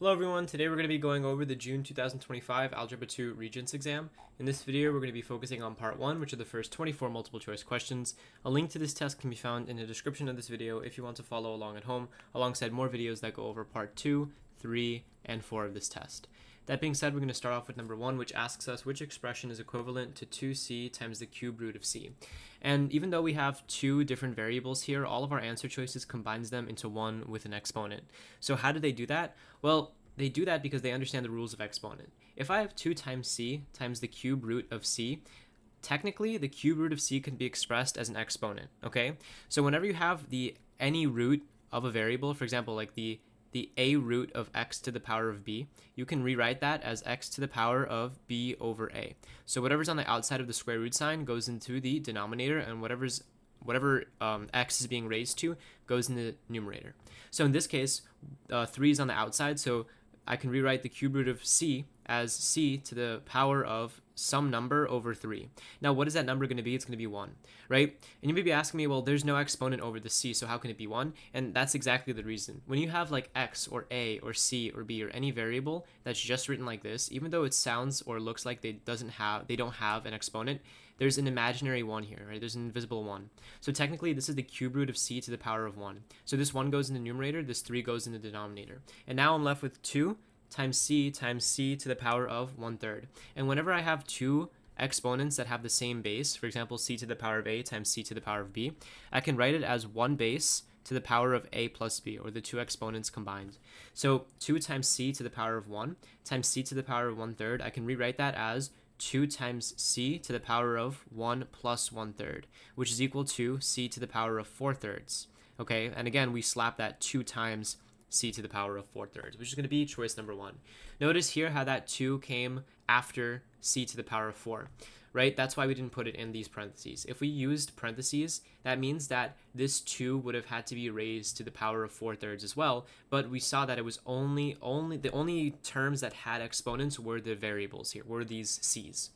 Hello everyone, today we're going to be going over the June 2025 Algebra 2 Regents exam. In this video, we're going to be focusing on part 1, which are the first 24 multiple choice questions. A link to this test can be found in the description of this video if you want to follow along at home, alongside more videos that go over part 2, 3, and 4 of this test. That being said, we're going to start off with number 1, which asks us which expression is equivalent to 2c times the cube root of c. And even though we have two different variables here, all of our answer choices combines them into one with an exponent. So how do they do that? Well, they do that because they understand the rules of exponent. If I have 2 times c times the cube root of c, technically the cube root of c can be expressed as an exponent, okay? So whenever you have any root of a variable, for example, like the a root of x to the power of b, you can rewrite that as x to the power of b over a. So whatever's on the outside of the square root sign goes into the denominator, and whatever x is being raised to goes in the numerator. So in this case, 3 is on the outside, so I can rewrite the cube root of c as c to the power of some number over 3. Now, what is that number going to be? It's going to be 1, right? And you may be asking me, well, there's no exponent over the c, so how can it be 1? And that's exactly the reason. When you have like x or a or c or b or any variable that's just written like this, even though it sounds or looks like they don't have an exponent, there's an imaginary 1 here, right? There's an invisible 1. So technically, this is the cube root of c to the power of 1. So this 1 goes in the numerator, this 3 goes in the denominator. And now I'm left with 2 times c to the power of 1/3. And whenever I have two exponents that have the same base, for example, c to the power of a times c to the power of b, I can write it as 1 base to the power of a plus b, or the two exponents combined. So 2 times c to the power of 1 times c to the power of 1/3, I can rewrite that as 2 times c to the power of 1 plus 1/3, which is equal to c to the power of 4/3. Okay, and again, we slap that 2 times c to the power of 4/3, which is going to be choice number 1. Notice here how that 2 came after c to the power of 4, right? That's why we didn't put it in these parentheses. If we used parentheses, that means that this 2 would have had to be raised to the power of 4/3 as well, but we saw that it was the only terms that had exponents were the variables here, were these c's.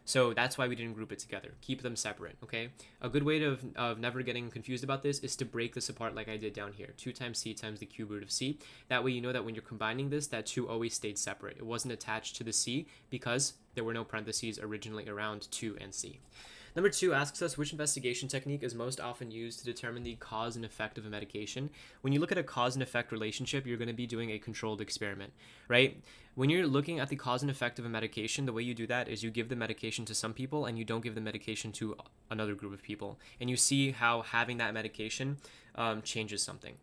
So that's why we didn't group it together. Keep them separate, okay? A good way of never getting confused about this is to break this apart like I did down here. 2 times c times the cube root of c. That way you know that when you're combining this, that 2 always stayed separate. It wasn't attached to the c because there were no parentheses originally around 2 and c. Number 2 asks us which investigation technique is most often used to determine the cause and effect of a medication. When you look at a cause and effect relationship, you're going to be doing a controlled experiment, right? When you're looking at the cause and effect of a medication, the way you do that is you give the medication to some people and you don't give the medication to another group of people. And you see how having that medication changes something.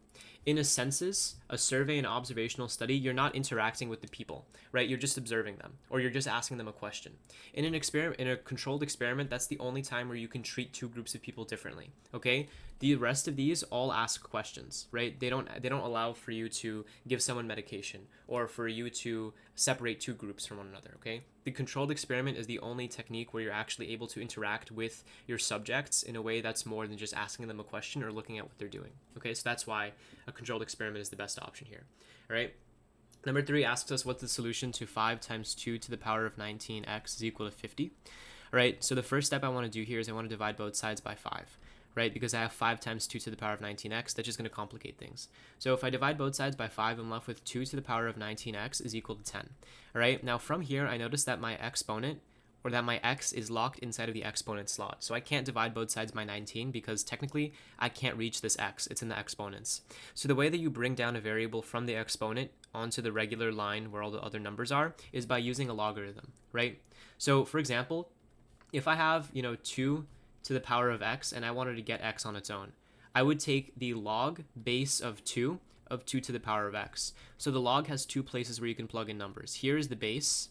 In a census, a survey, an observational study, you're not interacting with the people, right? You're just observing them, or you're just asking them a question. In a controlled experiment, that's the only time where you can treat two groups of people differently, okay? The rest of these all ask questions, right? They don't allow for you to give someone medication or for you to separate two groups from one another, okay? The controlled experiment is the only technique where you're actually able to interact with your subjects in a way that's more than just asking them a question or looking at what they're doing, okay? So that's why a controlled experiment is the best option here, all right? Number 3 asks us what's the solution to 5 times 2 to the power of 19x is equal to 50. All right, so the first step I want to do here is I want to divide both sides by 5, right? Because I have 5 times 2 to the power of 19x, that's just going to complicate things. So if I divide both sides by 5, I'm left with 2 to the power of 19x is equal to 10. All right, now from here, I notice that my exponent, or that my x is locked inside of the exponent slot. So I can't divide both sides by 19 because technically I can't reach this x. It's in the exponents. So the way that you bring down a variable from the exponent onto the regular line where all the other numbers are is by using a logarithm, right? So for example, if I have, 2 to the power of x and I wanted to get x on its own, I would take the log base of 2 to the power of x. So the log has two places where you can plug in numbers. Here's the base,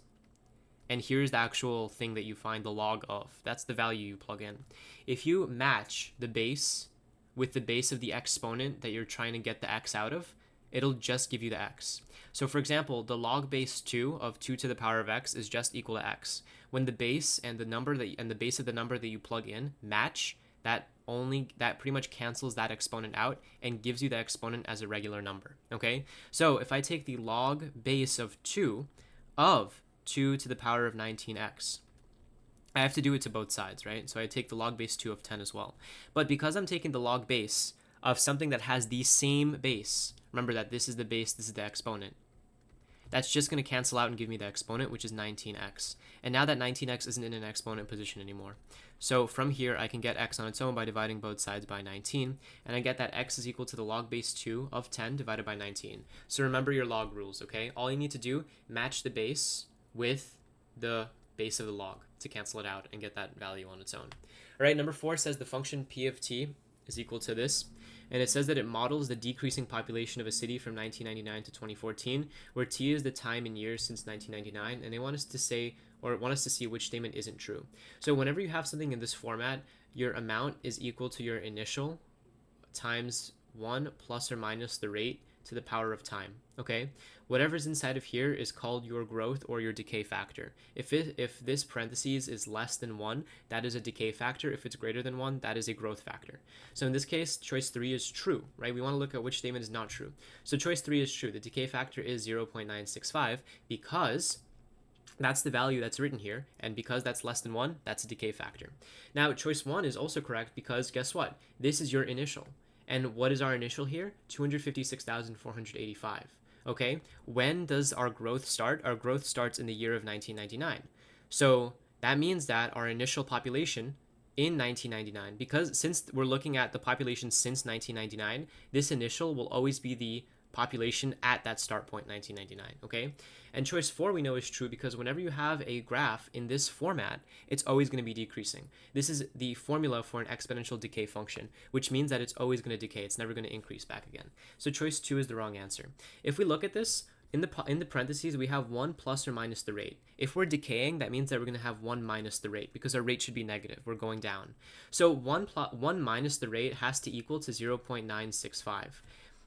and here's the actual thing that you find the log of. That's the value you plug in. If you match the base with the base of the exponent that you're trying to get the x out of, it'll just give you the x. So for example, the log base 2 of 2 to the power of x is just equal to x. When the base and the base of the number that you plug in match, that pretty much cancels that exponent out and gives you the exponent as a regular number, okay? So if I take the log base of 2 of 2 to the power of 19x, I have to do it to both sides, right? So I take the log base 2 of 10 as well. But because I'm taking the log base of something that has the same base, remember that this is the base, this is the exponent. that's just going to cancel out and give me the exponent, which is 19x. And now that 19x isn't in an exponent position anymore. So from here, I can get x on its own by dividing both sides by 19, and I get that x is equal to the log base 2 of 10 divided by 19. So remember your log rules, okay? All you need to do, match the base with the base of the log to cancel it out and get that value on its own. All right, number 4 says the function p of t is equal to this. And it says that it models the decreasing population of a city from 1999 to 2014, where t is the time in years since 1999, and they want us to say, or want us to see which statement isn't true. So whenever you have something in this format, your amount is equal to your initial times 1 plus or minus the rate to the power of time, okay? Whatever's inside of here is called your growth or your decay factor. If this parentheses is less than 1, that is a decay factor. If it's greater than 1, that is a growth factor. So in this case, choice 3 is true, right? We want to look at which statement is not true. So choice 3 is true. The decay factor is 0.965 because that's the value that's written here, and because that's less than 1, that's a decay factor. Now, choice 1 is also correct because guess what? This is your initial. And what is our initial here? 256,485. Okay, when does our growth start? Our growth starts in the year of 1999. So that means that our initial population in 1999, because since we're looking at the population since 1999, this initial will always be the population at that start point, 1999, okay? And choice 4 we know is true because whenever you have a graph in this format, it's always going to be decreasing. This is the formula for an exponential decay function, which means that it's always going to decay. It's never going to increase back again. So choice 2 is the wrong answer. If we look at this, in the parentheses, we have 1 plus or minus the rate. If we're decaying, that means that we're going to have 1 minus the rate because our rate should be negative. We're going down. So 1 minus the rate has to equal to 0.965.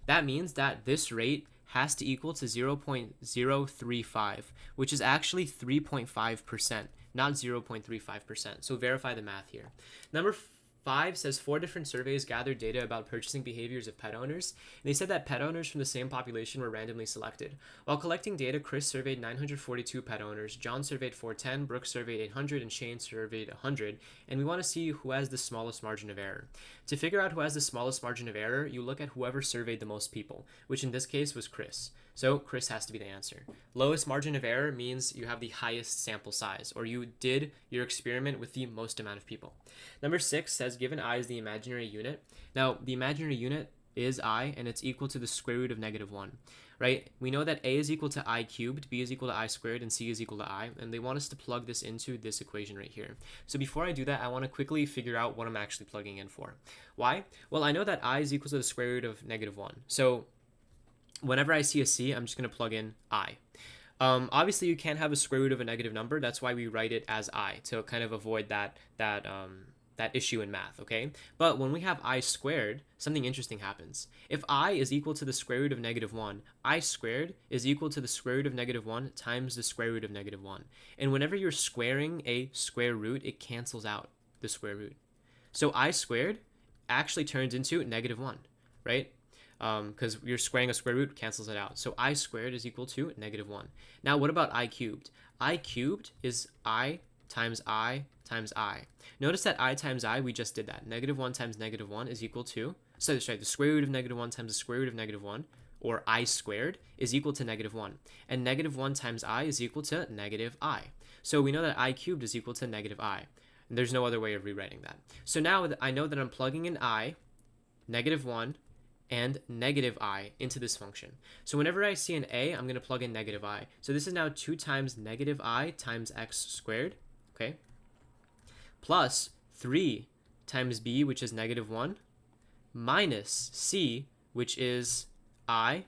That means that this rate has to equal to 0.035, which is actually 3.5%, not 0.35%. So verify the math here. Number 5 says 4 different surveys gathered data about purchasing behaviors of pet owners. And they said that pet owners from the same population were randomly selected. While collecting data, Chris surveyed 942 pet owners, John surveyed 410, Brooke surveyed 800, and Shane surveyed 100. And we want to see who has the smallest margin of error. To figure out who has the smallest margin of error, you look at whoever surveyed the most people, which in this case was Chris. So Chris has to be the answer. Lowest margin of error means you have the highest sample size, or you did your experiment with the most amount of people. Number 6 says given I is the imaginary unit. Now, the imaginary unit is I, and it's equal to the square root of -1, right? We know that A is equal to I cubed, B is equal to I squared, and C is equal to I, and they want us to plug this into this equation right here. So before I do that, I want to quickly figure out what I'm actually plugging in for. Why? Well, I know that I is equal to the square root of -1. So whenever I see a C, I'm just going to plug in I. Obviously, you can't have a square root of a negative number. That's why we write it as I, to kind of avoid that issue in math, okay? But when we have I squared, something interesting happens. If I is equal to the square root of -1, I squared is equal to the square root of -1 times the square root of -1. And whenever you're squaring a square root, it cancels out the square root. So I squared actually turns into -1, right? Because you're squaring a square root, cancels it out. So I squared is equal to -1. Now, what about I cubed? I cubed is I times I times I. Notice that I times I, we just did that. -1 times -1 is equal to, so sorry, the square root of -1 times the square root of -1, or I squared, is equal to -1. And -1 times I is equal to -I. So we know that I cubed is equal to -I. And there's no other way of rewriting that. So now I know that I'm plugging in I, -1, and -I into this function. So whenever I see an A, I'm going to plug in -I. So this is now 2 times -I times x squared, okay, plus 3 times B, which is -1, minus C, which is I,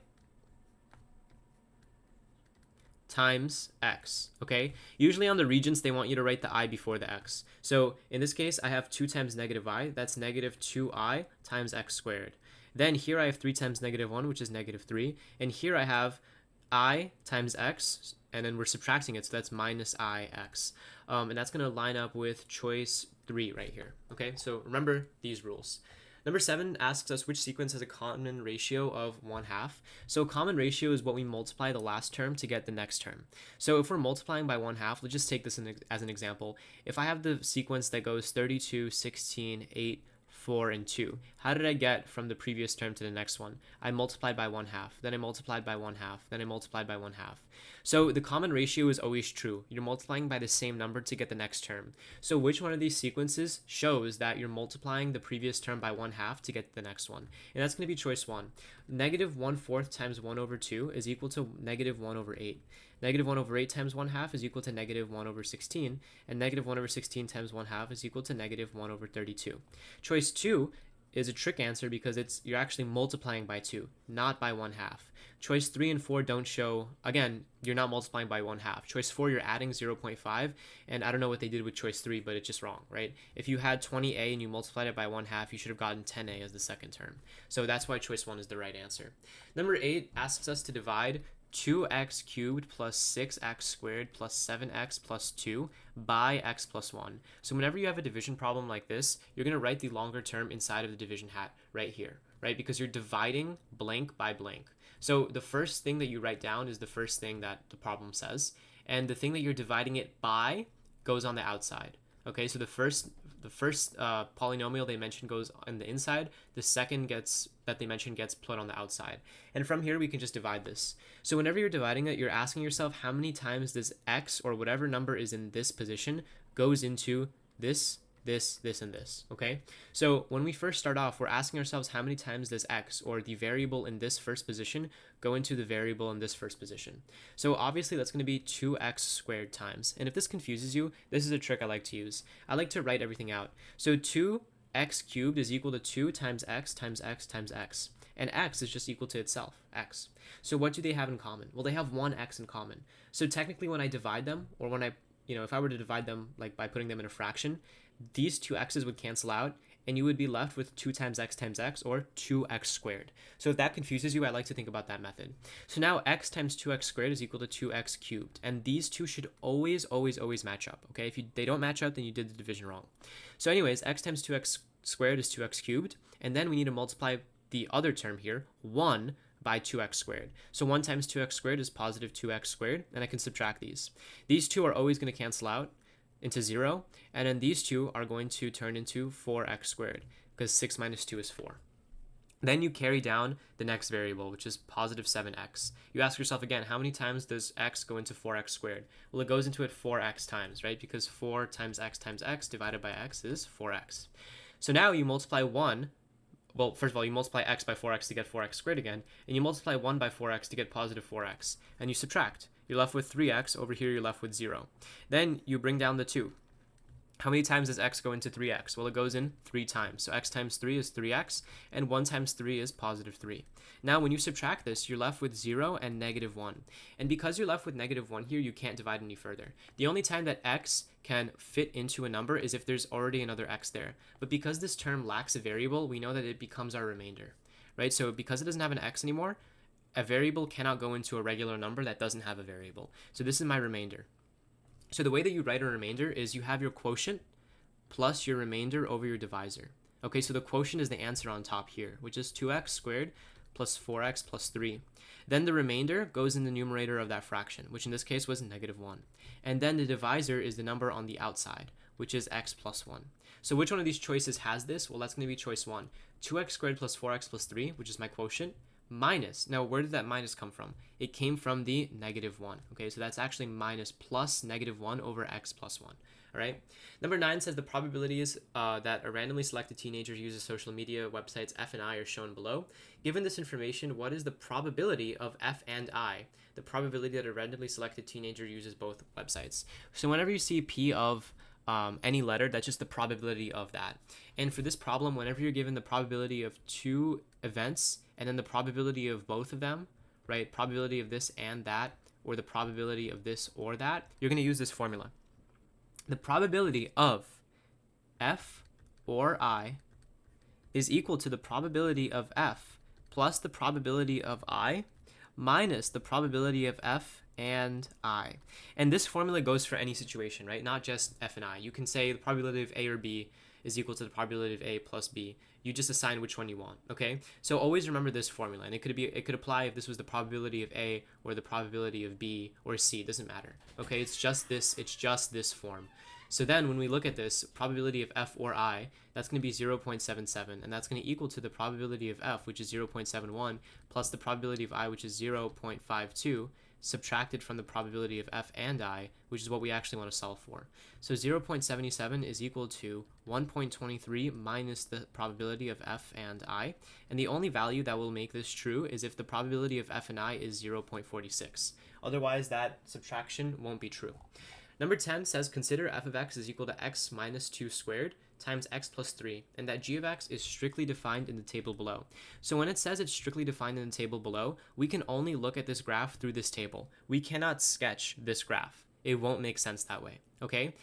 times x, okay? Usually on the Regents, they want you to write the I before the x. So in this case, I have 2 times -I, that's -2I times x squared. Then here I have 3 times -1, which is -3. And here I have I times x, and then we're subtracting it, so that's minus ix. And that's going to line up with choice 3 right here. Okay, so remember these rules. Number 7 asks us which sequence has a common ratio of 1/2. So common ratio is what we multiply the last term to get the next term. So if we're multiplying by 1/2, let's just take this as an example. If I have the sequence that goes 32, 16, 8, 4, and 2. How did I get from the previous term to the next one? I multiplied by 1/2, then I multiplied by 1/2, then I multiplied by 1/2. So the common ratio is always true. You're multiplying by the same number to get the next term. So which one of these sequences shows that you're multiplying the previous term by 1/2 to get the next one? And that's going to be choice 1. Negative 1/4 times 1 over 2 is equal to negative 1 over 8. Negative 1 over 8 times 1/2 is equal to negative 1 over 16, and negative 1 over 16 times 1/2 is equal to negative 1 over 32. Choice 2 is a trick answer because you're actually multiplying by 2, not by 1/2. Choice 3 and 4 don't show, again, you're not multiplying by 1/2. Choice 4, you're adding 0.5, and I don't know what they did with choice 3, but it's just wrong, right? If you had 20a and you multiplied it by 1/2, you should have gotten 10a as the second term. So that's why choice 1 is the right answer. Number 8 asks us to divide 2x cubed plus 6x squared plus 7x plus 2 by x plus 1. So whenever you have a division problem like this, you're going to write the longer term inside of the division hat right here, right? Because you're dividing blank by blank. So the first thing that you write down is the first thing that the problem says, and the thing that you're dividing it by goes on the outside. Okay, so the first polynomial they mentioned goes on the inside. The second that they mentioned gets put on the outside. And from here, we can just divide this. So whenever you're dividing it, you're asking yourself how many times this x, or whatever number is in this position, goes into this, and this, okay? So when we first start off, we're asking ourselves how many times this x, or the variable in this first position, go into the variable in this first position. So obviously that's going to be 2x squared times. And if this confuses you, this is a trick I like to use. I like to write everything out. So 2x cubed is equal to 2 times x times x times x. And x is just equal to itself, x. So what do they have in common? Well, they have one x in common. So technically when I divide them, or when if I were to divide them like by putting them in a fraction, these two x's would cancel out, and you would be left with 2 times x, or 2x squared. So if that confuses you, I like to think about that method. So now x times 2x squared is equal to 2x cubed, and these two should always match up, okay? If they don't match up, then you did the division wrong. So anyways, x times 2x squared is 2x cubed, and then we need to multiply the other term here, 1, by 2x squared. So 1 times 2x squared is positive 2x squared, and I can subtract these. These two are always going to cancel out into 0, and then these two are going to turn into 4x squared, because 6 minus 2 is 4. Then you carry down the next variable, which is positive 7x. You ask yourself again, how many times does x go into 4x squared? Well, it goes into it 4x times, right? Because 4 times x divided by x is 4x. So now you multiply 1. Well, first of all, you multiply x by 4x to get 4x squared again, and you multiply 1 by 4x to get positive 4x, and you subtract. You're left with 3x. Over here, you're left with 0. Then you bring down the 2. How many times does x go into 3x? Well, it goes in 3 times. So x times 3 is 3x, and 1 times 3 is positive 3. Now, when you subtract this, you're left with 0 and negative 1. And because you're left with negative 1 here, you can't divide any further. The only time that x can fit into a number is if there's already another x there. But because this term lacks a variable, we know that it becomes our remainder, right? So because it doesn't have an x anymore, a variable cannot go into a regular number that doesn't have a variable. So this is my remainder. So the way that you write a remainder is you have your quotient plus your remainder over your divisor. Okay, so the quotient is the answer on top here, which is 2x squared plus 4x plus 3. Then the remainder goes in the numerator of that fraction, which in this case was negative 1. And then the divisor is the number on the outside, which is x plus 1. So which one of these choices has this? Well, that's going to be choice 1. 2x squared plus 4x plus 3, which is my quotient, minus. Now, where did that minus come from? It came from the negative 1. Okay, so that's actually minus plus negative 1 over x plus 1. All right. Number 9 says the probability is that a randomly selected teenager uses social media websites F and I are shown below. Given this information, what is the probability of F and I? The probability that a randomly selected teenager uses both websites. So whenever you see P of any letter, that's just the probability of that. And for this problem, whenever you're given the probability of 2 events and then the probability of both of them, right, probability of this and that, or the probability of this or that, you're going to use this formula. The probability of F or I is equal to the probability of F plus the probability of I minus the probability of F and I. And this formula goes for any situation, right? Not just F and I. You can say the probability of A or B is equal to the probability of A plus B. You just assign which one you want, okay? So always remember this formula, and it could apply if this was the probability of A or the probability of B or C. It doesn't matter, okay? It's just this form. So then when we look at this probability of f or I, that's going to be 0.77, and that's going to equal to the probability of f, which is 0.71, plus the probability of I, which is 0.52, subtracted from the probability of f and I, which is what we actually want to solve for. So 0.77 is equal to 1.23 minus the probability of f and I, and the only value that will make this true is if the probability of f and I is 0.46. Otherwise, that subtraction won't be true. Number 10 says consider f of x is equal to x minus 2 squared times x plus 3, and that g of x is strictly defined in the table below. So when it says it's strictly defined in the table below, we can only look at this graph through this table. We cannot sketch this graph. It won't make sense that way, okay?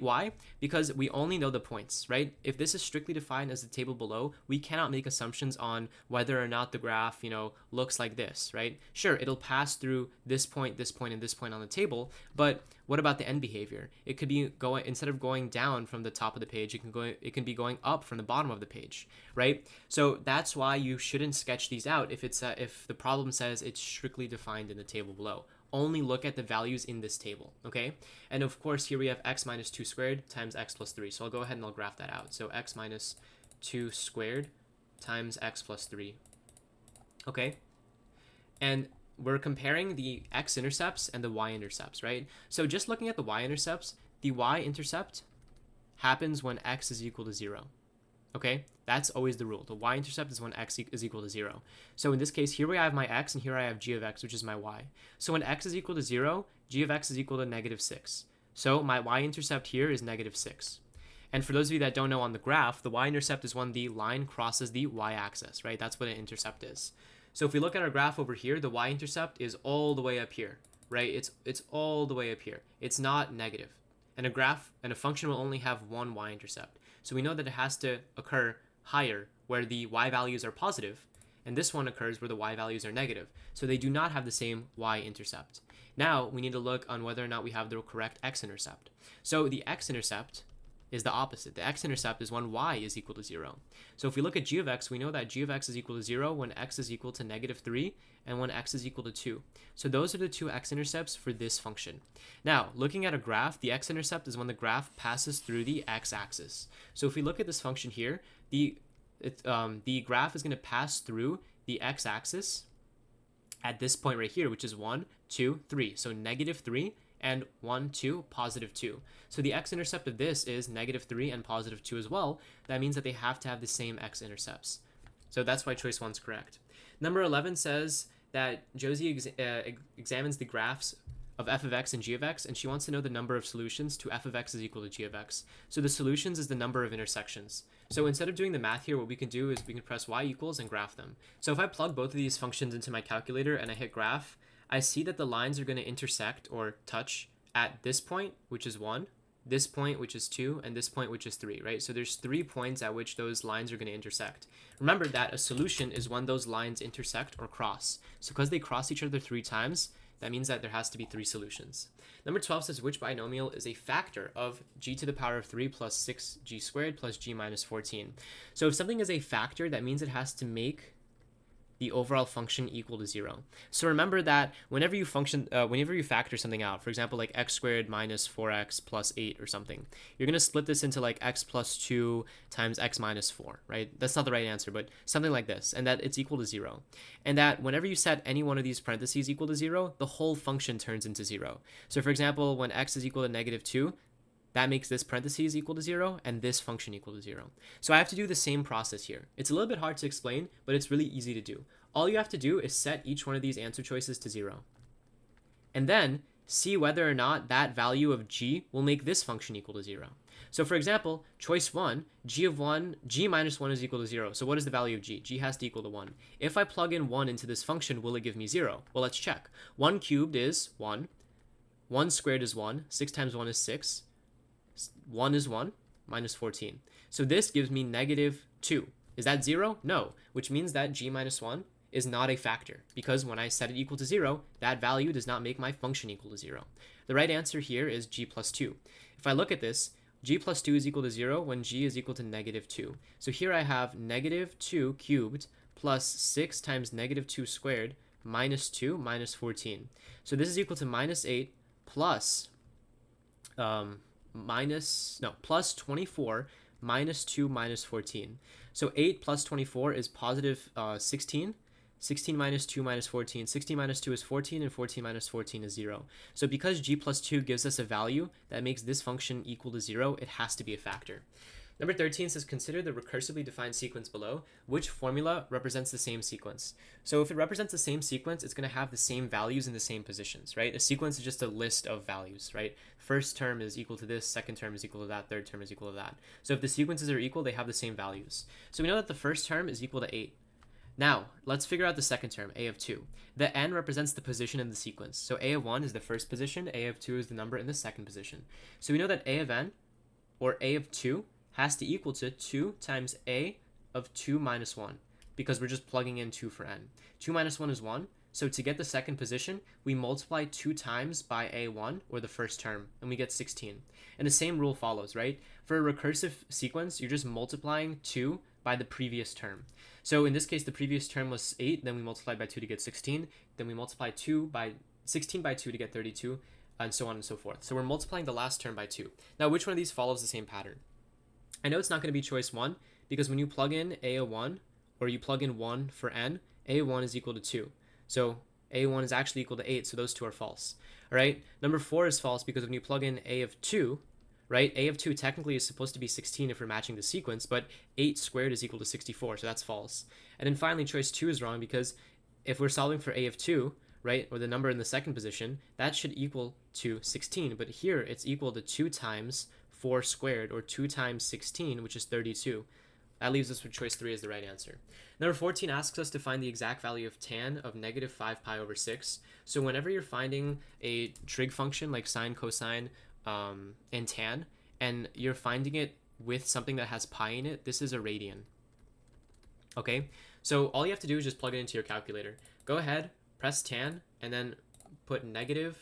Why? Because we only know the points, right? If this is strictly defined as the table below, we cannot make assumptions on whether or not the graph, looks like this, right? Sure, it'll pass through this point, and this point on the table, but what about the end behavior? It could be going, instead of going down from the top of the page, it can be going up from the bottom of the page, right? So that's why you shouldn't sketch these out if if the problem says it's strictly defined in the table below. Only look at the values in this table, okay? And of course, here we have x minus 2 squared times x plus 3. So I'll go ahead and I'll graph that out. So x minus 2 squared times x plus 3, okay? And we're comparing the x-intercepts and the y-intercepts, right? So just looking at the y-intercepts, the y-intercept happens when x is equal to 0, okay? That's always the rule. The y-intercept is when x is equal to 0. So in this case, here we have my x, and here I have g of x, which is my y. So when x is equal to 0, g of x is equal to negative 6. So my y-intercept here is negative 6. And for those of you that don't know on the graph, the y-intercept is when the line crosses the y-axis, right? That's what an intercept is. So if we look at our graph over here, the y-intercept is all the way up here, right? It's all the way up here. It's not negative. And a function will only have one y-intercept. So we know that it has to occur higher where the y values are positive, and this one occurs where the y values are negative. So they do not have the same y-intercept. Now we need to look on whether or not we have the correct x-intercept. So the x-intercept is the opposite. The x-intercept is when y is equal to 0. So if we look at g of x, we know that g of x is equal to 0 when x is equal to negative 3 and when x is equal to 2. So those are the two x-intercepts for this function. Now, looking at a graph, the x-intercept is when the graph passes through the x-axis. So if we look at this function here, the graph is going to pass through the x-axis at this point right here, which is 1, 2, 3. So negative 3 and 1, 2, positive 2. So the x-intercept of this is negative 3 and positive 2 as well. That means that they have to have the same x-intercepts. So that's why choice 1 is correct. Number 11 says that Josie examines the graphs of f of x and g of x, and she wants to know the number of solutions to f of x is equal to g of x. So the solutions is the number of intersections. So instead of doing the math here, what we can do is we can press y equals and graph them. So if I plug both of these functions into my calculator and I hit graph, I see that the lines are going to intersect or touch at this point, which is 1, this point, which is 2, and this point, which is 3, right? So there's 3 points at which those lines are going to intersect. Remember that a solution is when those lines intersect or cross. So because they cross each other 3 times, that means that there has to be 3 solutions. Number 12 says which binomial is a factor of g to the power of 3 plus 6g squared plus g minus 14. So if something is a factor, that means it has to make the overall function equal to 0. So remember that whenever you factor something out, for example, like x squared minus 4x plus 8 or something, you're going to split this into like x plus 2 times x minus 4, right? That's not the right answer, but something like this, and that it's equal to 0. And that whenever you set any one of these parentheses equal to 0, the whole function turns into 0. So for example, when x is equal to negative 2, that makes this parentheses equal to 0 and this function equal to 0. So I have to do the same process here. It's a little bit hard to explain, but it's really easy to do. All you have to do is set each one of these answer choices to 0. And then see whether or not that value of g will make this function equal to 0. So for example, choice 1, g minus 1 is equal to 0. So what is the value of g? G has to equal to 1. If I plug in 1 into this function, will it give me 0? Well, let's check. 1 cubed is 1. 1 squared is 1. 6 times 1 is 6. 1 is 1 minus 14. So this gives me negative 2. Is that 0? No, which means that g minus 1 is not a factor, because when I set it equal to 0, that value does not make my function equal to 0. The right answer here is g plus 2. If I look at this, g plus 2 is equal to 0 when g is equal to negative 2. So here I have negative 2 cubed plus 6 times negative 2 squared minus 2 minus 14. So this is equal to minus 8 plus plus 24 minus 2 minus 14. So 8 plus 24 is positive 16. 16 minus 2 minus 14. 16 minus 2 is 14, and 14 minus 14 is 0. So because g plus 2 gives us a value that makes this function equal to 0, it has to be a factor. Number 13 says, consider the recursively defined sequence below. Which formula represents the same sequence? So if it represents the same sequence, it's going to have the same values in the same positions, right? A sequence is just a list of values, right? First term is equal to this, second term is equal to that, third term is equal to that. So if the sequences are equal, they have the same values. So we know that the first term is equal to 8. Now, let's figure out the second term, a of 2. The n represents the position in the sequence. So a of 1 is the first position, a of 2 is the number in the second position. So we know that a of n, or a of 2, has to equal to 2 times a of 2 minus 1, because we're just plugging in 2 for n. 2 minus 1 is 1, so to get the second position, we multiply 2 times by a1, or the first term, and we get 16. And the same rule follows, right? For a recursive sequence, you're just multiplying 2 by the previous term. So in this case, the previous term was 8, then we multiplied by 2 to get 16, then we multiply 16 by 2 to get 32, and so on and so forth. So we're multiplying the last term by 2. Now, which one of these follows the same pattern? I know it's not going to be choice 1, because when you plug in a of 1, or you plug in 1 for n, a of 1 is equal to 2. So a of 1 is actually equal to 8, so those two are false. All right, number 4 is false, because when you plug in a of 2, right, a of 2 technically is supposed to be 16 if we're matching the sequence, but 8 squared is equal to 64, so that's false. And then finally, choice 2 is wrong, because if we're solving for a of 2, right, or the number in the second position, that should equal to 16, but here it's equal to 2 times 4 squared, or 2 times 16, which is 32. That leaves us with choice 3 as the right answer. Number 14 asks us to find the exact value of tan of negative 5 pi over 6. So whenever you're finding a trig function like sine, cosine, and tan, and you're finding it with something that has pi in it, this is a radian. Okay, so all you have to do is just plug it into your calculator. Go ahead, press tan, and then put negative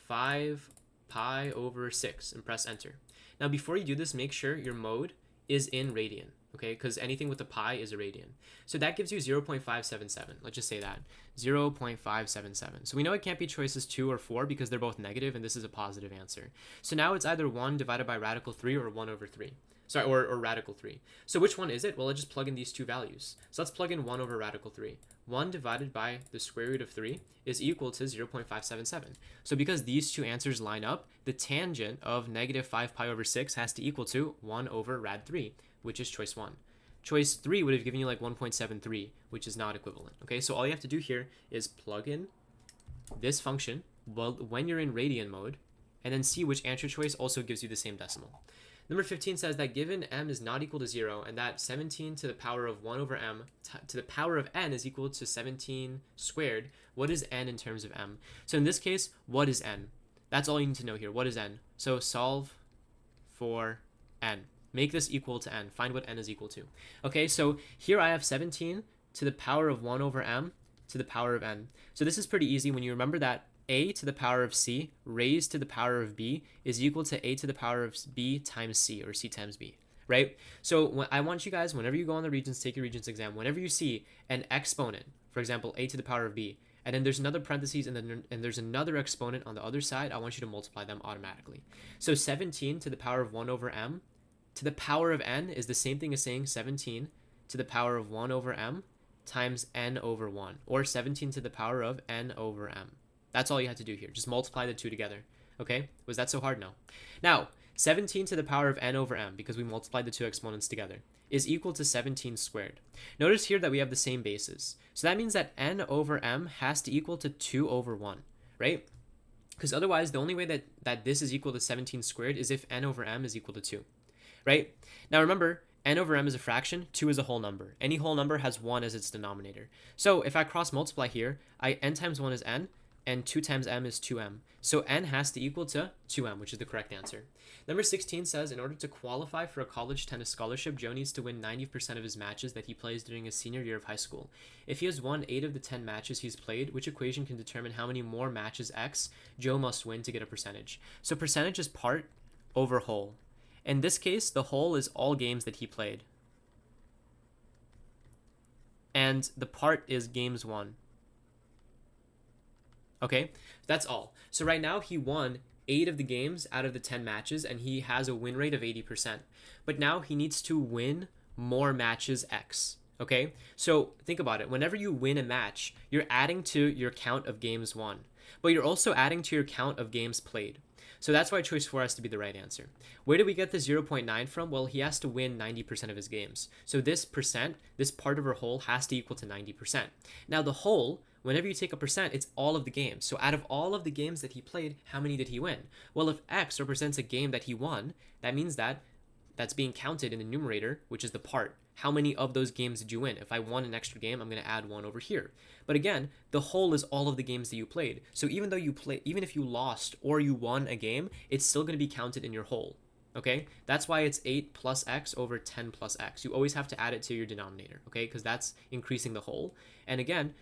5 pi over 6 and press enter. Now before you do this, make sure your mode is in radian, okay, because anything with a pi is a radian. So that gives you 0.577. Let's just say that 0.577. So we know it can't be choices 2 or 4 because they're both negative, and this is a positive answer. So now it's either 1 divided by radical 3 or 1 over 3. Sorry, or radical 3. So which one is it? Well, I just plug in these two values. So let's plug in 1 over radical 3. 1 divided by the square root of 3 is equal to 0.577. So because these two answers line up, the tangent of negative 5 pi over 6 has to equal to 1 over rad 3, which is choice 1. Choice 3 would have given you like 1.73, which is not equivalent. Okay, so all you have to do here is plug in this function when you're in radian mode, and then see which answer choice also gives you the same decimal. Number 15 says that given m is not equal to 0 and that 17 to the power of 1 over m to the power of n is equal to 17 squared, what is n in terms of m? So in this case, what is n? That's all you need to know here. What is n? So solve for n. Make this equal to n. Find what n is equal to. Okay, so here I have 17 to the power of 1 over m to the power of n. So this is pretty easy when you remember that a to the power of c raised to the power of b is equal to a to the power of b times c, or c times b, right? So I want you guys, whenever you go on the Regents, take your Regents exam, whenever you see an exponent, for example, a to the power of b, and then there's another parentheses and there's another exponent on the other side, I want you to multiply them automatically. So 17 to the power of 1 over m to the power of n is the same thing as saying 17 to the power of 1 over m times n over 1, or 17 to the power of n over m. That's all you have to do here. Just multiply the two together. Okay? Was that so hard? No. Now, 17 to the power of n over m, because we multiplied the two exponents together, is equal to 17 squared. Notice here that we have the same bases. So that means that n over m has to equal to 2 over 1, right? Because otherwise, the only way that this is equal to 17 squared is if n over m is equal to 2, right? Now remember, n over m is a fraction, 2 is a whole number. Any whole number has 1 as its denominator. So if I cross multiply here, n times 1 is n, and 2 times m is 2m. So n has to equal to 2m, which is the correct answer. Number 16 says, in order to qualify for a college tennis scholarship, Joe needs to win 90% of his matches that he plays during his senior year of high school. If he has won 8 of the 10 matches he's played, which equation can determine how many more matches x Joe must win to get a percentage? So percentage is part over whole. In this case, the whole is all games that he played. And the part is games won. Okay, that's all. So right now he won 8 of the games out of the 10 matches, and he has a win rate of 80%. But now he needs to win more matches X. Okay, so think about it. Whenever you win a match, you're adding to your count of games won, but you're also adding to your count of games played. So that's why choice 4 has to be the right answer. Where do we get the 0.9 from? Well, he has to win 90% of his games. So this percent, this part of our whole, has to equal to 90%. Now the whole, whenever you take a percent, it's all of the games. So out of all of the games that he played, how many did he win? Well, if X represents a game that he won, that means that that's being counted in the numerator, which is the part. How many of those games did you win? If I won an extra game, I'm going to add 1 over here. But again, the whole is all of the games that you played. So even if you lost or you won a game, it's still going to be counted in your whole. Okay? That's why it's 8 plus X over 10 plus X. You always have to add it to your denominator, okay? Because that's increasing the whole. And again,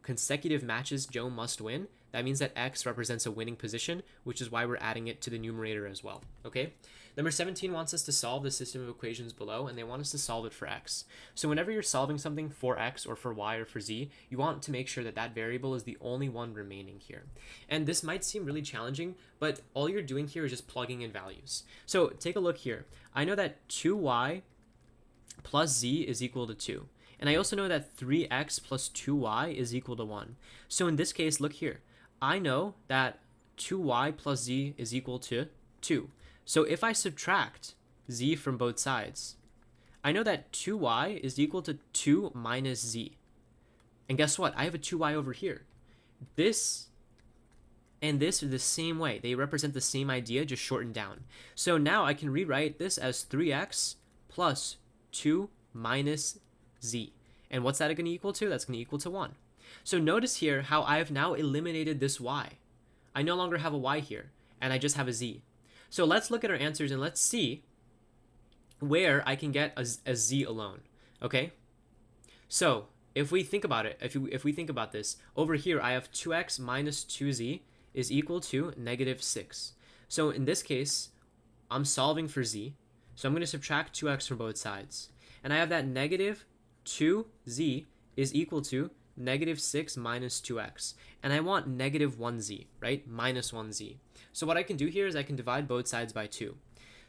consecutive matches Joe must win. That means that X represents a winning position, which is why we're adding it to the numerator as well, okay? Number 17 wants us to solve the system of equations below, and they want us to solve it for X. So whenever you're solving something for X or for Y or for Z, you want to make sure that that variable is the only one remaining here. And this might seem really challenging, but all you're doing here is just plugging in values. So take a look here. I know that 2y plus Z is equal to 2. And I also know that 3x plus 2y is equal to 1. So in this case, look here. I know that 2y plus z is equal to 2. So if I subtract z from both sides, I know that 2y is equal to 2 minus z. And guess what? I have a 2y over here. This and this are the same way. They represent the same idea, just shortened down. So now I can rewrite this as 3x plus 2 minus z. And what's that going to equal to? That's going to equal to 1. So notice here how I have now eliminated this y. I no longer have a y here, and I just have a z. So let's look at our answers and let's see where I can get a z alone, okay? So if we think about it, if we think about this, over here I have 2x minus 2z is equal to negative 6. So in this case, I'm solving for z, so I'm going to subtract 2x from both sides. And I have that negative 2z is equal to negative 6 minus 2x. And I want negative 1z, right? Minus 1z. So what I can do here is I can divide both sides by 2.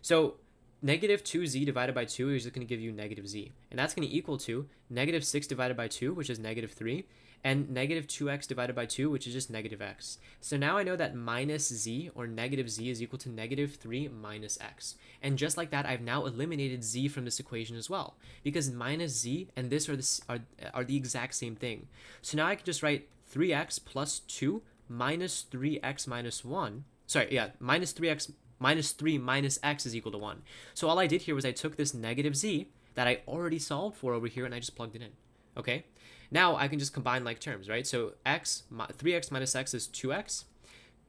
So negative 2z divided by 2 is just going to give you negative z. And that's going to equal to negative 6 divided by 2, which is negative 3, and negative 2x divided by 2, which is just negative x. So now I know that minus z, or negative z, is equal to negative 3 minus x. And just like that, I've now eliminated z from this equation as well, because minus z and this are the exact same thing. So now I can just write 3x plus 2 minus 3x minus 1. Minus 3x minus 3 minus x is equal to 1. So all I did here was I took this negative z that I already solved for over here and I just plugged it in, okay? Now I can just combine like terms, right? So 3x minus x is 2x.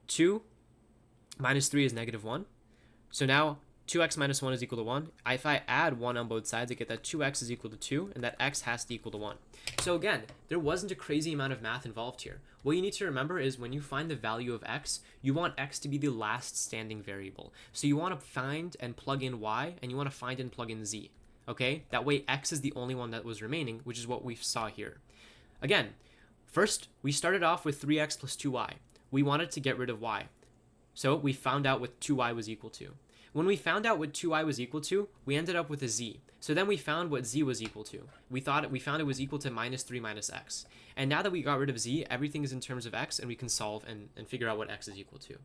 2 minus 3 is negative 1. So now 2x minus 1 is equal to 1. If I add 1 on both sides, I get that 2x is equal to 2, and that x has to equal to 1. So again, there wasn't a crazy amount of math involved here. What you need to remember is when you find the value of x, you want x to be the last standing variable. So you want to find and plug in y, and you want to find and plug in z. Okay? That way x is the only one that was remaining, which is what we saw here. Again, first, we started off with 3x plus 2y. We wanted to get rid of y. So we found out what 2y was equal to. When we found out what 2y was equal to, we ended up with a z. So then we found what z was equal to. We found it was equal to minus 3 minus x. And now that we got rid of z, everything is in terms of x, and we can solve and figure out what x is equal to.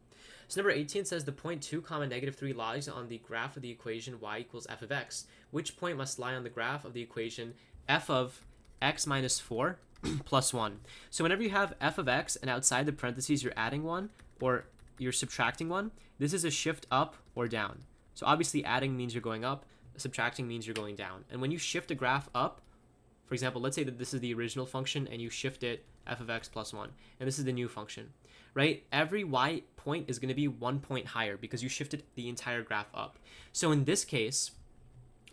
So number 18 says the point 2 comma negative 3 lies on the graph of the equation y equals f of x. Which point must lie on the graph of the equation f of x minus 4 plus 1. So whenever you have f of x and outside the parentheses you're adding 1 or you're subtracting 1, this is a shift up or down. So obviously adding means you're going up, subtracting means you're going down. And when you shift a graph up, for example, let's say that this is the original function and you shift it f of x plus 1, and this is the new function, right? Every y point is going to be 1 point higher because you shifted the entire graph up. So in this case,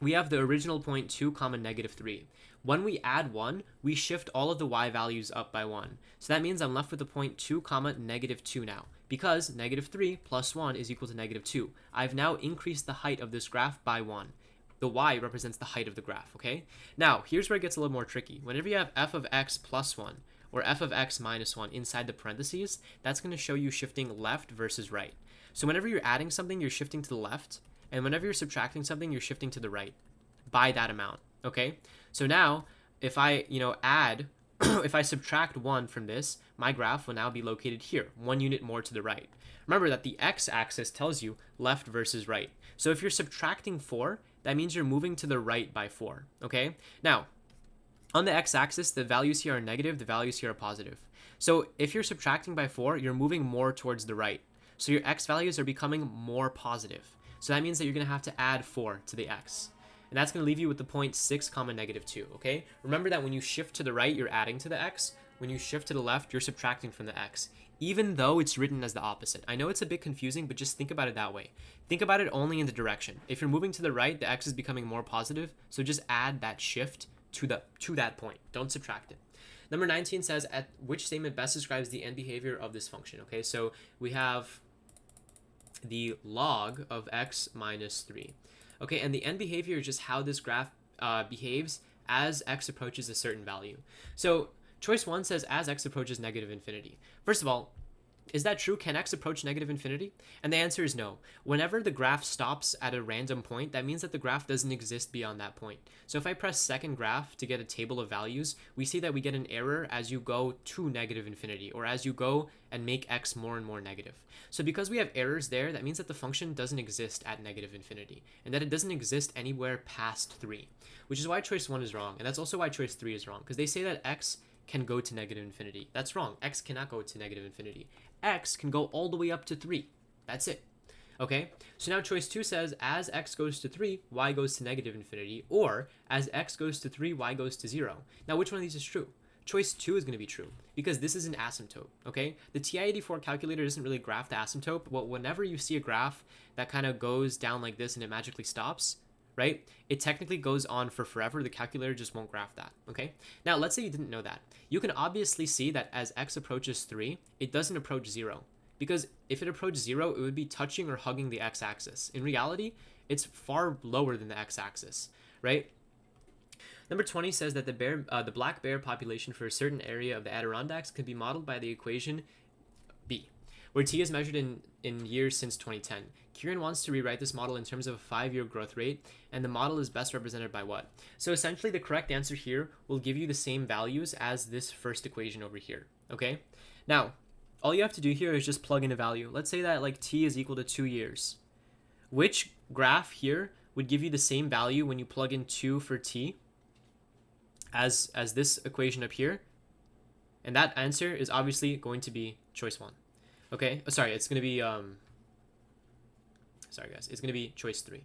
we have the original point 2 comma negative 3. When we add 1, we shift all of the y values up by 1. So that means I'm left with the point 2 comma negative 2 now, because negative 3 plus 1 is equal to negative 2. I've now increased the height of this graph by 1. The y represents the height of the graph, okay? Now, here's where it gets a little more tricky. Whenever you have f of x plus 1, or f of x minus 1 inside the parentheses, that's going to show you shifting left versus right. So whenever you're adding something, you're shifting to the left, and whenever you're subtracting something, you're shifting to the right by that amount, okay? So now, if I, add, if I subtract 1 from this, my graph will now be located here, 1 unit more to the right. Remember that the x-axis tells you left versus right. So if you're subtracting 4, that means you're moving to the right by 4, okay? Now, on the x-axis, the values here are negative, the values here are positive. So if you're subtracting by 4, you're moving more towards the right. So your x values are becoming more positive. So that means that you're going to have to add 4 to the x. And that's going to leave you with the point 6 comma negative 2, okay? Remember that when you shift to the right, you're adding to the x. When you shift to the left, you're subtracting from the x, even though it's written as the opposite. I know it's a bit confusing, but just think about it that way. Think about it only in the direction. If you're moving to the right, the x is becoming more positive, so just add that shift to that point. Don't subtract it. Number 19 says, at which statement best describes the end behavior of this function? Okay, so we have the log of x minus 3. Okay, and the end behavior is just how this graph behaves as x approaches a certain value. So choice 1 says as x approaches negative infinity. First of all, is that true? Can x approach negative infinity? And the answer is no. Whenever the graph stops at a random point, that means that the graph doesn't exist beyond that point. So if I press second graph to get a table of values, we see that we get an error as you go to negative infinity, or as you go and make x more and more negative. So because we have errors there, that means that the function doesn't exist at negative infinity, and that it doesn't exist anywhere past 3, which is why choice 1 is wrong. And that's also why choice 3 is wrong, because they say that x can go to negative infinity. That's wrong. X cannot go to negative infinity. X can go all the way up to 3. That's it. Okay, so now choice 2 says as x goes to 3, y goes to negative infinity, or as x goes to 3, y goes to 0. Now which one of these is true? Choice 2 is going to be true, because this is an asymptote, okay? The TI-84 calculator doesn't really graph the asymptote, but whenever you see a graph that kind of goes down like this and it magically stops, right? It technically goes on for forever. The calculator just won't graph that, okay? Now, let's say you didn't know that. You can obviously see that as x approaches 3, it doesn't approach 0. Because if it approached 0, it would be touching or hugging the x-axis. In reality, it's far lower than the x-axis, right? Number 20 says that the black bear population for a certain area of the Adirondacks can be modeled by the equation B, where t is measured in years since 2010. Kieran wants to rewrite this model in terms of a 5-year growth rate, and the model is best represented by what? So essentially, the correct answer here will give you the same values as this first equation over here, okay? Now, all you have to do here is just plug in a value. Let's say that like t is equal to 2 years. Which graph here would give you the same value when you plug in 2 for t as this equation up here? And that answer is obviously going to be choice 1. Okay, it's going to be, it's going to be choice 3,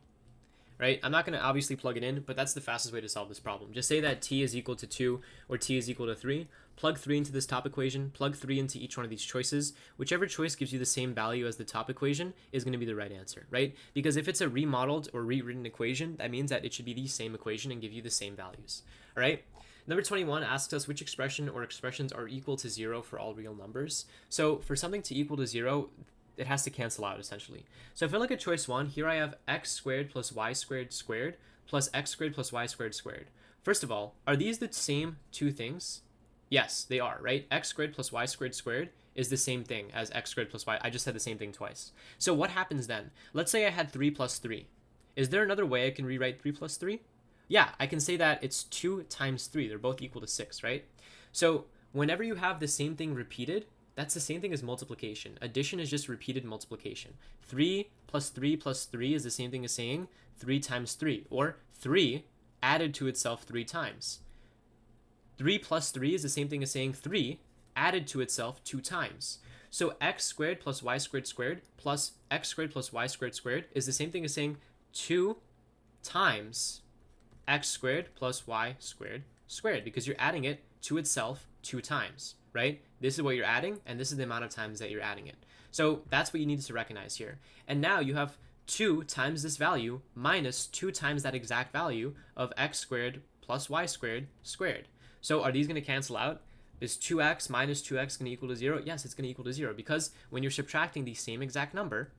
right? I'm not going to obviously plug it in, but that's the fastest way to solve this problem. Just say that t is equal to 2 or t is equal to 3, plug 3 into this top equation, plug 3 into each one of these choices. Whichever choice gives you the same value as the top equation is going to be the right answer, right? Because if it's a remodeled or rewritten equation, that means that it should be the same equation and give you the same values, all right? Number 21 asks us which expression or expressions are equal to 0 for all real numbers. So for something to equal to 0, it has to cancel out essentially. So if I look at choice 1, here I have x squared plus y squared squared plus x squared plus y squared squared. First of all, are these the same two things? Yes, they are, right? X squared plus y squared squared is the same thing as x squared plus y. I just said the same thing twice. So what happens then? Let's say I had 3 plus 3. Is there another way I can rewrite 3 plus 3? Yeah, I can say that it's 2 times 3. They're both equal to 6, right? So whenever you have the same thing repeated, that's the same thing as multiplication. Addition is just repeated multiplication. 3 plus 3 plus 3 is the same thing as saying 3 times 3, or 3 added to itself 3 times. 3 plus 3 is the same thing as saying 3 added to itself 2 times. So x squared plus y squared squared plus x squared plus y squared squared is the same thing as saying 2 times x squared plus y squared squared, because you're adding it to itself 2 times, right? This is what you're adding, and this is the amount of times that you're adding it. So that's what you need to recognize here. And now you have 2 times this value minus 2 times that exact value of x squared plus y squared squared. So are these going to cancel out? Is 2x minus 2x going to equal to 0? Yes, it's going to equal to 0, because when you're subtracting the same exact number,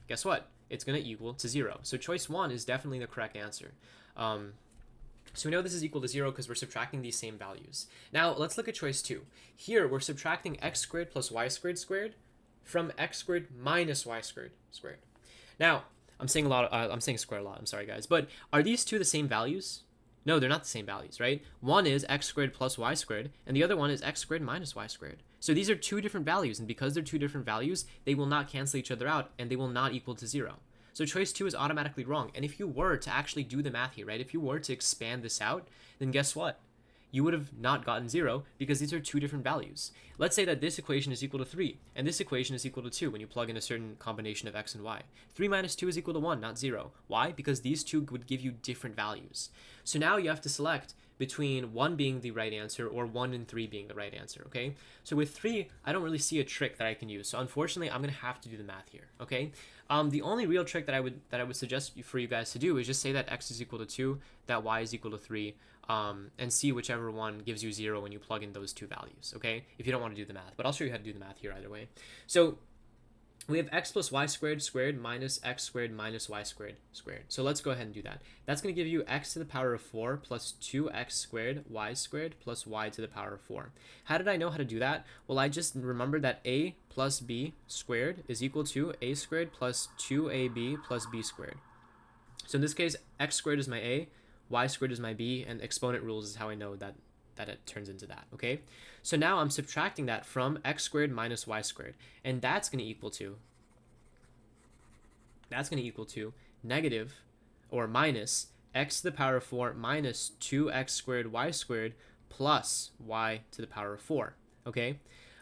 guess what? It's going to equal to 0. So choice 1 is definitely the correct answer. So we know this is equal to 0 because we're subtracting these same values. Now let's look at choice 2. Here we're subtracting x squared plus y squared squared from x squared minus y squared squared. Now, I'm saying square a lot, I'm sorry guys, but are these two the same values? No, they're not the same values, right? One is x squared plus y squared, and the other one is x squared minus y squared. So these are two different values, and because they're two different values, they will not cancel each other out, and they will not equal to 0. So choice 2 is automatically wrong. And if you were to actually do the math here, right, if you were to expand this out, then guess what? You would have not gotten 0 because these are two different values. Let's say that this equation is equal to 3, and this equation is equal to 2 when you plug in a certain combination of x and y. 3 minus 2 is equal to 1, not 0. Why? Because these two would give you different values. So now you have to select between 1 being the right answer or 1 and 3 being the right answer, okay? So with 3, I don't really see a trick that I can use. So unfortunately, I'm going to have to do the math here, okay? The only real trick that I would suggest for you guys to do is just say that x is equal to 2, that y is equal to 3, and see whichever one gives you 0 when you plug in those two values, okay? If you don't want to do the math, but I'll show you how to do the math here either way. So we have x plus y squared squared minus x squared minus y squared squared. So let's go ahead and do that. That's going to give you x to the power of 4 plus 2x squared y squared plus y to the power of 4. How did I know how to do that? Well, I just remembered that a plus b squared is equal to a squared plus 2ab plus b squared. So in this case, x squared is my a, y squared is my b, and exponent rules is how I know that it turns into that, okay? So now I'm subtracting that from x squared minus y squared, and that's going to equal to negative or minus x to the power of 4 minus 2x squared y squared plus y to the power of 4, okay?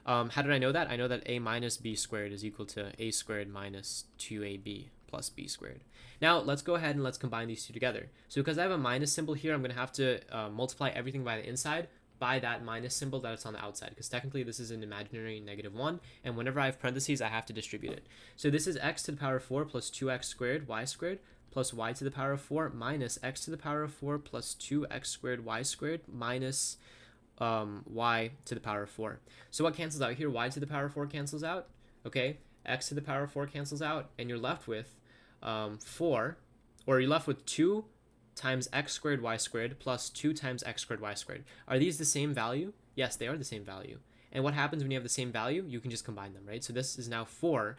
How did I know that? I know that a minus b squared is equal to a squared minus 2ab plus b squared. Now let's go ahead and let's combine these two together. So because I have a minus symbol here, I'm going to have to multiply everything by the inside by that minus symbol that it's on the outside, because technically this is an imaginary -1, and whenever I have parentheses, I have to distribute it. So this is x to the power of 4 plus 2x squared y squared plus y to the power of 4 minus x to the power of 4 plus 2x squared y squared minus y to the power of 4. So what cancels out here? Y to the power of 4 cancels out, okay? X to the power of 4 cancels out, and you're left with 4, or you're left with 2 times x squared y squared plus 2 times x squared y squared. Are these the same value? Yes, they are the same value. And what happens when you have the same value? You can just combine them, right? So this is now 4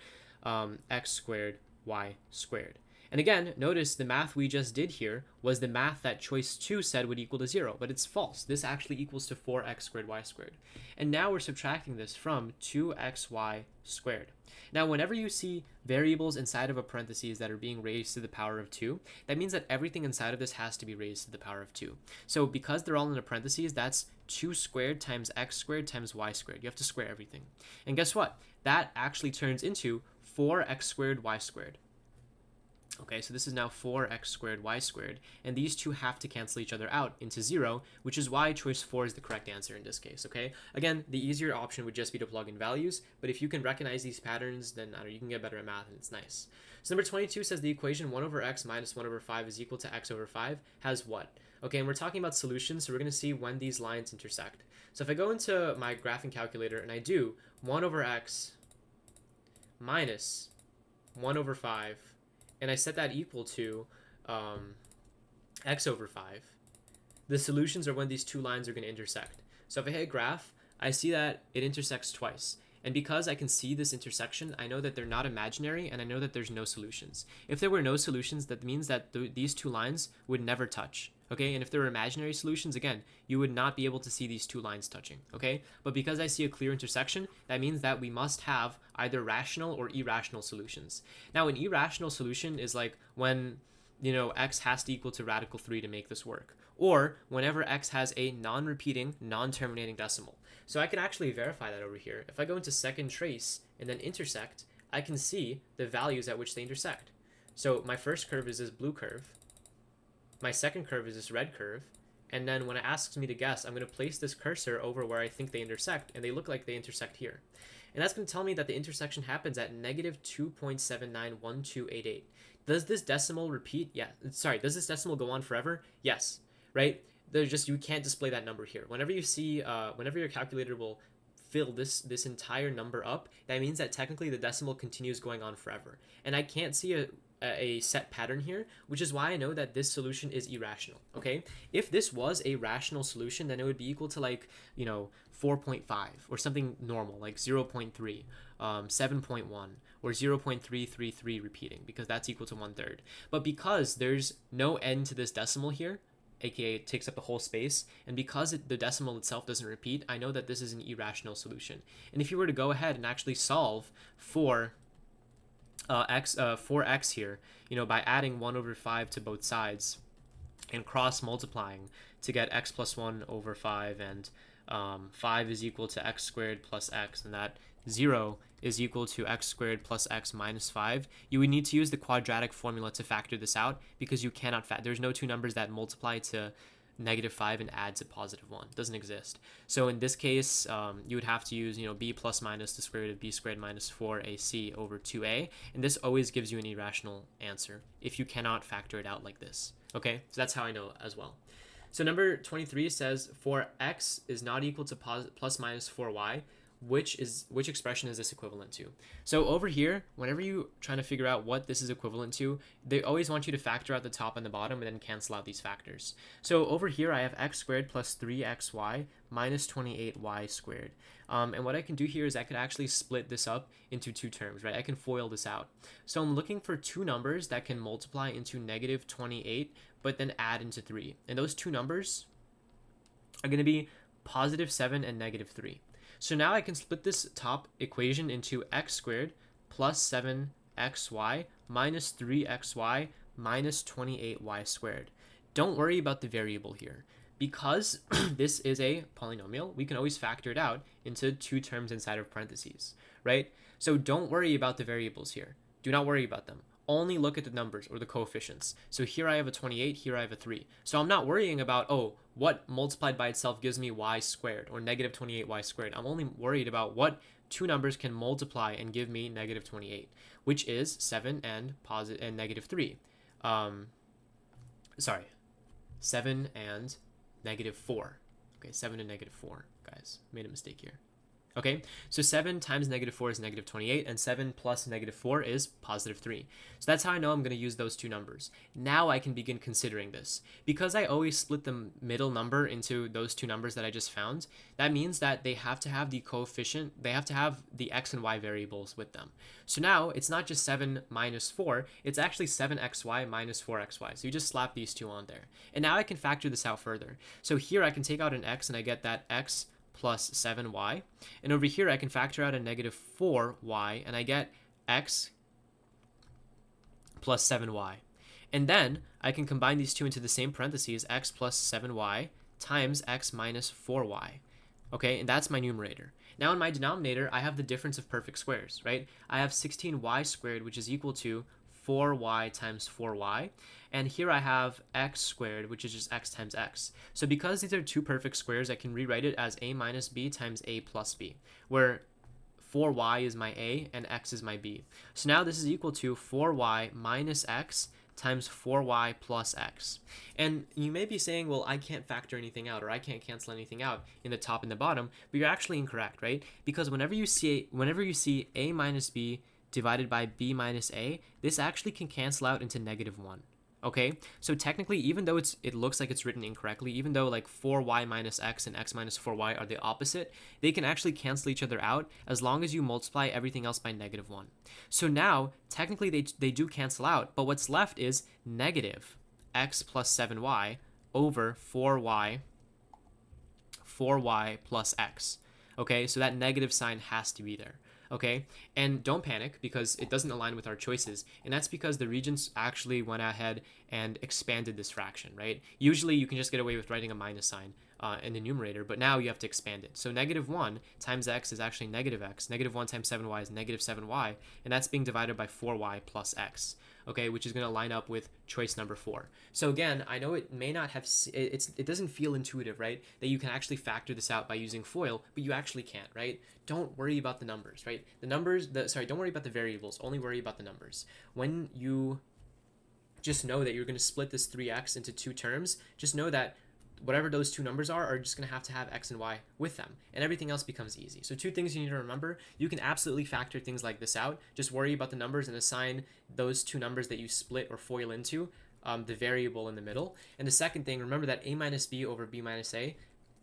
x squared y squared. And again, notice the math we just did here was the math that choice 2 said would equal to 0, but it's false. This actually equals to 4x squared y squared. And now we're subtracting this from 2xy squared. Now, whenever you see variables inside of a parentheses that are being raised to the power of 2, that means that everything inside of this has to be raised to the power of 2. So because they're all in a parentheses, that's 2 squared times x squared times y squared. You have to square everything. And guess what? That actually turns into 4x squared y squared. Okay, so this is now 4x squared y squared, and these two have to cancel each other out into 0, which is why choice 4 is the correct answer in this case, okay? Again, the easier option would just be to plug in values, but if you can recognize these patterns, then I don't know, you can get better at math, and it's nice. So number 22 says the equation 1 over x minus 1 over 5 is equal to x over 5 has what? Okay, and we're talking about solutions, so we're going to see when these lines intersect. So if I go into my graphing calculator and I do 1 over x minus 1 over 5, and I set that equal to x over 5, the solutions are when these two lines are going to intersect. So if I hit graph, I see that it intersects twice. And because I can see this intersection, I know that they're not imaginary, and I know that there's no solutions. If there were no solutions, that means that these two lines would never touch, okay? And if there were imaginary solutions, again, you would not be able to see these two lines touching, okay? But because I see a clear intersection, that means that we must have either rational or irrational solutions. Now, an irrational solution is like when, x has to equal to radical 3 to make this work, or whenever x has a non-repeating, non-terminating decimal. So I can actually verify that over here. If I go into second trace and then intersect, I can see the values at which they intersect. So my first curve is this blue curve. My second curve is this red curve. And then when it asks me to guess, I'm going to place this cursor over where I think they intersect, and they look like they intersect here. And that's going to tell me that the intersection happens at negative 2.791288. Does this decimal repeat? Yeah. Sorry, does this decimal go on forever? Yes. Right? You can't display that number here. Whenever you see, whenever your calculator will fill this entire number up, that means that technically the decimal continues going on forever. And I can't see a set pattern here, which is why I know that this solution is irrational, okay? If this was a rational solution, then it would be equal to like, 4.5 or something normal, like 0.3, 7.1, or 0.333 repeating, because that's equal to 1/3. But because there's no end to this decimal here, aka it takes up the whole space, and because the decimal itself doesn't repeat, I know that this is an irrational solution. And if you were to go ahead and actually solve for x here, by adding 1/5 to both sides and cross multiplying to get x plus 1/5, and 5 is equal to x squared plus x, and that 0 is equal to x squared plus x minus 5, you would need to use the quadratic formula to factor this out, because you cannot there's no two numbers that multiply to -5 and add to +1. It doesn't exist. So in this case, you would have to use b plus minus the square root of b squared minus 4ac over 2a, and this always gives you an irrational answer if you cannot factor it out like this. Okay, so that's how I know as well. So number 23 says, for x is not equal to plus minus 4y, which expression is this equivalent to? So over here, whenever you're trying to figure out what this is equivalent to, they always want you to factor out the top and the bottom and then cancel out these factors. So over here, I have x squared plus 3xy minus 28y squared. And what I can do here is I could actually split this up into two terms, right? I can FOIL this out. So I'm looking for two numbers that can multiply into -28, but then add into 3. And those two numbers are going to be +7 and -3. So now I can split this top equation into x squared plus 7xy minus 3xy minus 28y squared. Don't worry about the variable here. Because this is a polynomial, we can always factor it out into two terms inside of parentheses, right? So don't worry about the variables here. Do not worry about them. Only look at the numbers or the coefficients. So here I have a 28, here I have a 3. So I'm not worrying about, what multiplied by itself gives me y squared or -28y squared. I'm only worried about what two numbers can multiply and give me -28, which is 7 and -3. 7 and -4. Okay, 7 and -4, guys. Made a mistake here. Okay, so 7 times -4 is -28, and 7 plus -4 is +3. So that's how I know I'm going to use those two numbers. Now I can begin considering this. Because I always split the middle number into those two numbers that I just found, that means that they have to have the coefficient, they have to have the x and y variables with them. So now it's not just 7 minus 4, it's actually 7xy minus 4xy. So you just slap these two on there. And now I can factor this out further. So here I can take out an x and I get that x plus 7y, and over here I can factor out a -4y and I get x plus 7y, and then I can combine these two into the same parentheses, x plus 7y times x minus 4y. Okay, and that's my numerator. Now in my denominator I have the difference of perfect squares, right? I have 16y squared, which is equal to 4y times 4y, and here I have x squared, which is just x times x. So because these are two perfect squares, I can rewrite it as a minus b times a plus b, where 4y is my a and x is my b. So now this is equal to 4y minus x times 4y plus x. And you may be saying, well, I can't factor anything out, or I can't cancel anything out in the top and the bottom, but you're actually incorrect, right? Because whenever you see a minus b divided by b minus a, this actually can cancel out into -1. Okay, so technically, even though it looks like it's written incorrectly, even though like 4y minus x and x minus 4y are the opposite, they can actually cancel each other out as long as you multiply everything else by -1. So now, technically, they do cancel out, but what's left is negative x plus 7y over 4y plus x. Okay, so that negative sign has to be there. Okay, and don't panic because it doesn't align with our choices, and that's because the Regents actually went ahead and expanded this fraction, right? Usually you can just get away with writing a minus sign in the numerator, but now you have to expand it. So -1 times x is actually -x, -1 times 7y is -7y, and that's being divided by 4y plus x, okay, which is going to line up with choice number 4. So again, I know it may not have, it doesn't feel intuitive, right, that you can actually factor this out by using FOIL, but you actually can't, right? Don't worry about the numbers, right? Don't worry about the variables, only worry about the numbers. When you just know that you're going to split this 3x into two terms, just know that whatever those two numbers are just going to have x and y with them, and everything else becomes easy. So two things you need to remember: you can absolutely factor things like this out. Just worry about the numbers and assign those two numbers that you split or FOIL into the variable in the middle. And the second thing, remember that a minus b over b minus a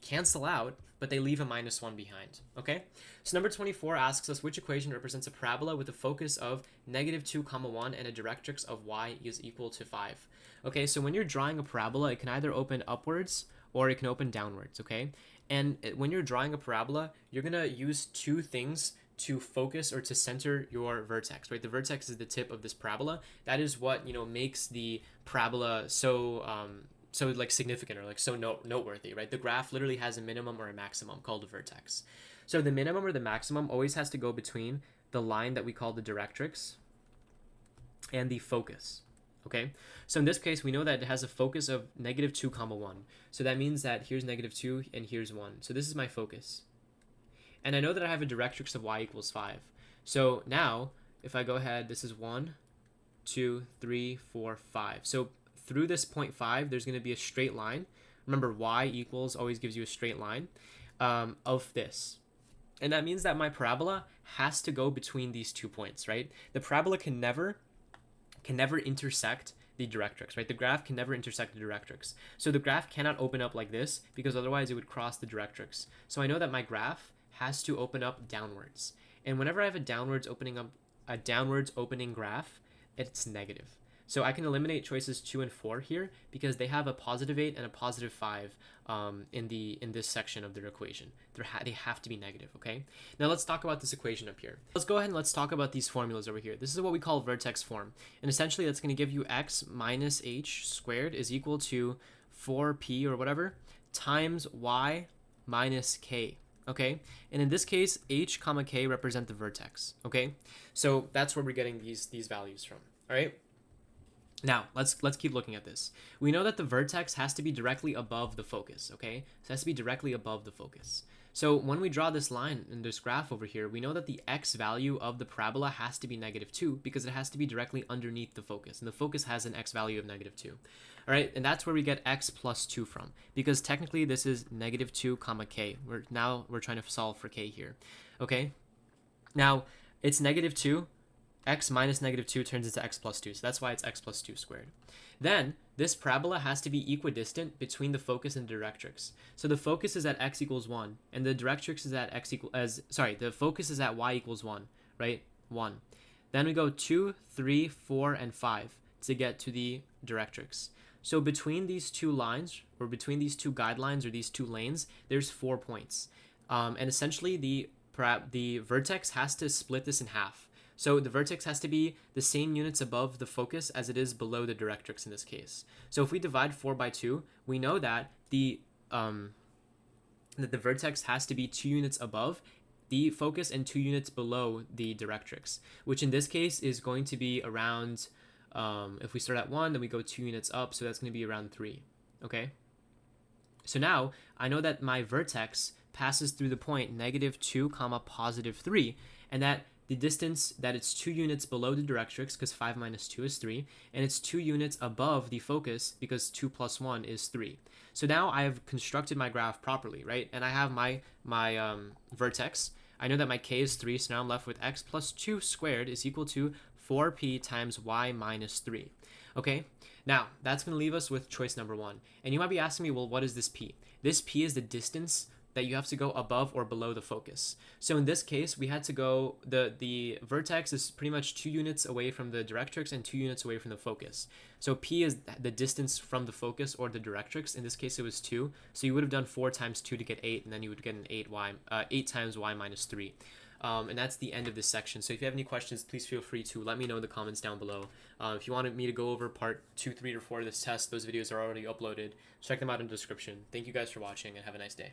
cancel out, but they leave a -1 behind. Okay, so number 24 asks us which equation represents a parabola with a focus of -2, 1 and a directrix of y is equal to 5. Okay, so when you're drawing a parabola, it can either open upwards or it can open downwards. Okay, and when you're drawing a parabola, you're gonna use two things to focus or to center your vertex, right? The vertex is the tip of this parabola. That is what, you know, makes the parabola so like significant or like so noteworthy, right? The graph literally has a minimum or a maximum called a vertex. So the minimum or the maximum always has to go between the line that we call the directrix and the focus. Okay, so in this case, we know that it has a focus of -2, 1. So that means that here's -2 and here's 1. So this is my focus. And I know that I have a directrix of y equals 5. So now, if I go ahead, this is 1, 2, 3, 4, 5. So through this point 5, there's going to be a straight line. Remember, y equals always gives you a straight line of this. And that means that my parabola has to go between these 2 points, right? The parabola can never intersect the directrix, right? The graph can never intersect the directrix. So the graph cannot open up like this because otherwise it would cross the directrix. So I know that my graph has to open up downwards. And whenever I have a downwards opening graph, it's negative. So I can eliminate choices 2 and 4 here because they have a +8 and a +5 in this section of their equation. They have to be negative, okay? Now let's talk about this equation up here. Let's go ahead and let's talk about these formulas over here. This is what we call vertex form. And essentially that's going to give you x minus h squared is equal to 4p or whatever times y minus k. Okay, and in this case, h, k represent the vertex. Okay, so that's where we're getting these values from. All right. Now let's keep looking at this. We know that the vertex has to be directly above the focus. Okay, so it has to be directly above the focus. So when we draw this line in this graph over here, we know that the x value of the parabola has to be -2 because it has to be directly underneath the focus, and the focus has an x value of -2. All right, and that's where we get x plus 2 from, because technically this is -2, k. We're trying to solve for k here. Okay, now it's -2. X minus -2 turns into x plus 2, so that's why it's x plus 2 squared. Then this parabola has to be equidistant between the focus and the directrix. So the focus is at x equals 1, and the directrix is at the focus is at y equals 1, right? 1. Then we go 2, 3, 4, and 5 to get to the directrix. So between these two lines, or between these two guidelines, or these two lanes, there's 4 points. And essentially the vertex has to split this in half. So the vertex has to be the same units above the focus as it is below the directrix in this case. So if we divide 4 by 2, we know that the vertex has to be 2 units above the focus and 2 units below the directrix, which in this case is going to be around, if we start at 1, then we go 2 units up, so that's going to be around 3, okay? So now I know that my vertex passes through the point -2, +3, and that the distance, that it's 2 units below the directrix because 5 minus 2 is 3, and it's 2 units above the focus because 2 plus 1 is 3. So now I have constructed my graph properly, right? And I have my vertex. I know that my k is 3, so now I'm left with x plus 2 squared is equal to 4p times y minus 3. Okay, now that's going to leave us with choice number 1. And you might be asking me, well, what is this p? This p is the distance that you have to go above or below the focus. So in this case, we had to go, the vertex is pretty much 2 units away from the directrix and 2 units away from the focus. So p is the distance from the focus or the directrix. In this case, it was 2. So you would have done 4 times 2 to get 8, and then you would get an 8 times y minus 3. And that's the end of this section. So if you have any questions, please feel free to let me know in the comments down below. If you wanted me to go over part 2, 3, or 4 of this test, those videos are already uploaded. Check them out in the description. Thank you guys for watching, and have a nice day.